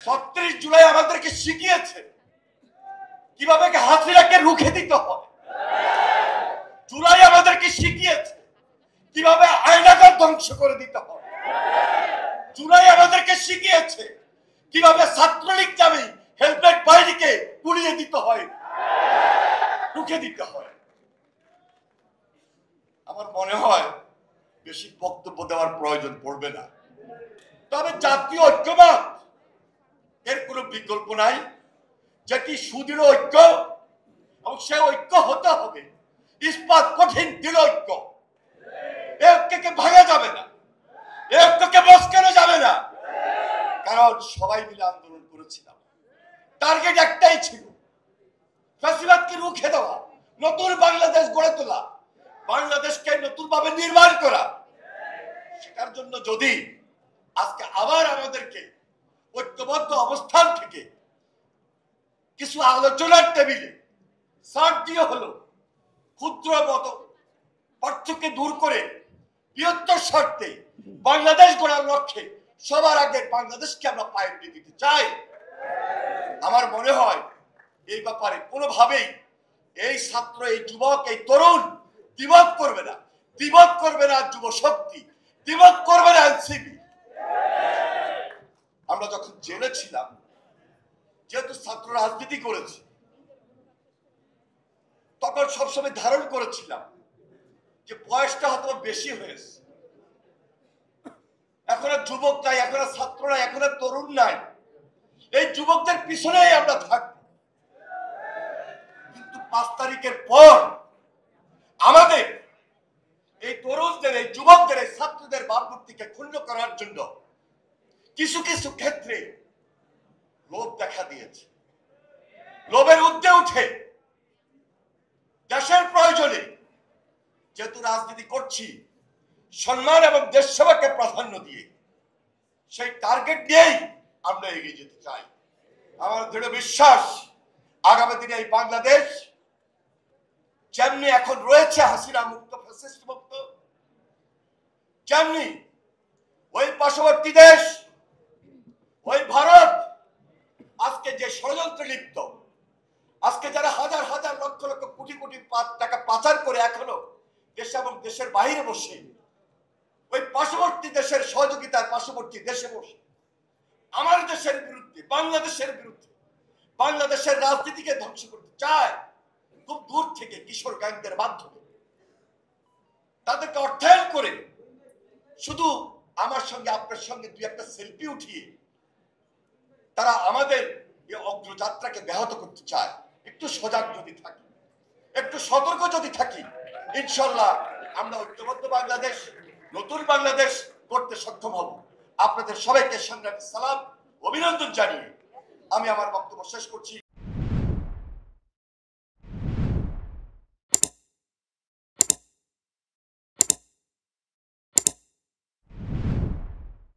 ৩৬ জুলাই আমাদেরকে শিখিয়েছে কিভাবে হাসিনাকে রুখে দিতে হয়। জুলাই আমাদেরকে শিখিয়েছে কিভাবে আয়নাঘর ধ্বংস করে দিতে হয়। জুলাই আমাদেরকে শিখিয়েছে কিভাবে ছাত্রলীগ নামে হেলমেট বাহিনীকে পুড়িয়ে দিতে হয়, রুখে দিতে হয়। আমার মনে হয় বেশি বক্তব্য দেওয়ার প্রয়োজন পড়বে না। তবে জাতীয় ঐক্যমত এর কোনো বিকল্প নাই, যেটি সুদৃঢ় ঐক্য, এবং সে ঐক্য হতে হবে ইস্পাত কঠিন দৃঢ় ঐক্য। এই ঐক্যকে ভাঙা যাবে না, এই ঐক্যকে মস্কানো যাবে না, কারণ সবাই মিলে আন্দোলন করেছিলাম। টার্গেট একটাই ছিল, ফ্যাসিবাদকে রুখে দেওয়া, নতুন বাংলাদেশ গড়ে তোলা, বাংলাদেশকে নতুন ভাবে নির্মাণ করা। সেটার জন্য যদি আজকে আবার আমাদেরকে ঐক্যবদ্ধ অবস্থান থেকে কিছু আলোচনার টেবিলে ছাড় দিয়ে হলো ক্ষুদ্র মত পার্থক্য দূর করে বৃহত্তর স্বার্থে বাংলাদেশ গড়ার লক্ষ্যে সবার আগে বাংলাদেশকে আমরা প্রায়োরিটি দিতে চাই। আমার মনে হয় এই ব্যাপারে কোনোভাবেই এই ছাত্র, এই যুবক, এই তরুণ দ্বিমত করবে না, দ্বিমত করবে না যুব শক্তি, দ্বিমত করবে না এনসিপি। আমরা যখন জেলে ছিলাম, যেহেতু ছাত্র রাজনীতি করেছি, তখন সবসময় ধারণ করেছিলাম যে বয়সটা হয়তো বেশি হয়েছে, এখন আর যুবক নাই, এখন আর ছাত্র নাই, এখন আর তরুণ নাই, এই যুবকদের পিছনেই আমরা থাকব। কিন্তু 5 তারিখের পর আমাদের এই তরুণদের, এই যুবকদের, এই ছাত্রদের ভাবমূর্তিকে ক্ষুণ্ণ করার জন্য কিছু কিছু ক্ষেত্রে লোভ দেখা দিয়েছে। লোভের ঊর্ধ্বে উঠে দেশের প্রয়োজনে যেহেতু রাজনীতি করছি, সম্মান এবং দেশ সেবাকে প্রাধান্য দিয়ে সেই টার্গেট নিয়েই আমরা এগিয়ে যেতে চাই। আমার দৃঢ় বিশ্বাস আগামী দিনে এই বাংলাদেশ যেমনি এখন রয়েছে হাসিনা মুক্ত, ফ্যাসিস্ট মুক্ত, যেমনি ওই পার্শ্ববর্তী দেশ, ওই ভারত আজকে যে ষড়যন্ত্রে লিপ্ত, আজকে যারা হাজার হাজার লক্ষ লক্ষ কোটি কোটি টাকা পাচার করে এখনো দেশ এবং দেশের বাইরে বসে ওই পার্শ্ববর্তী দেশের সহযোগিতায় পার্শ্ববর্তী দেশে বসে আমার দেশের বিরুদ্ধে, বাংলাদেশের বিরুদ্ধে, বাংলাদেশের রাজনীতিকে ধ্বংস করতে চায় খুব দূর থেকে কিশোর গ্যাংদের মাধ্যমে তাদেরকে অর্থায়ন করে শুধু আমার সঙ্গে আপনার সঙ্গে দুই একটা সেলফি উঠিয়ে তারা আমাদের এই অগ্রযাত্রাকে ব্যাহত করতে চায়। একটু সজাগ যদি থাকি, একটু সতর্ক যদি থাকি, ইনশাল্লাহ আমরা ঐক্যবদ্ধ বাংলাদেশ, নতুন বাংলাদেশ করতে সক্ষম হব। আপনাদের সবাইকে সংগ্রামী সালাম, অভিনন্দন জানিয়ে আমি আমার বক্তব্য শেষ করছি।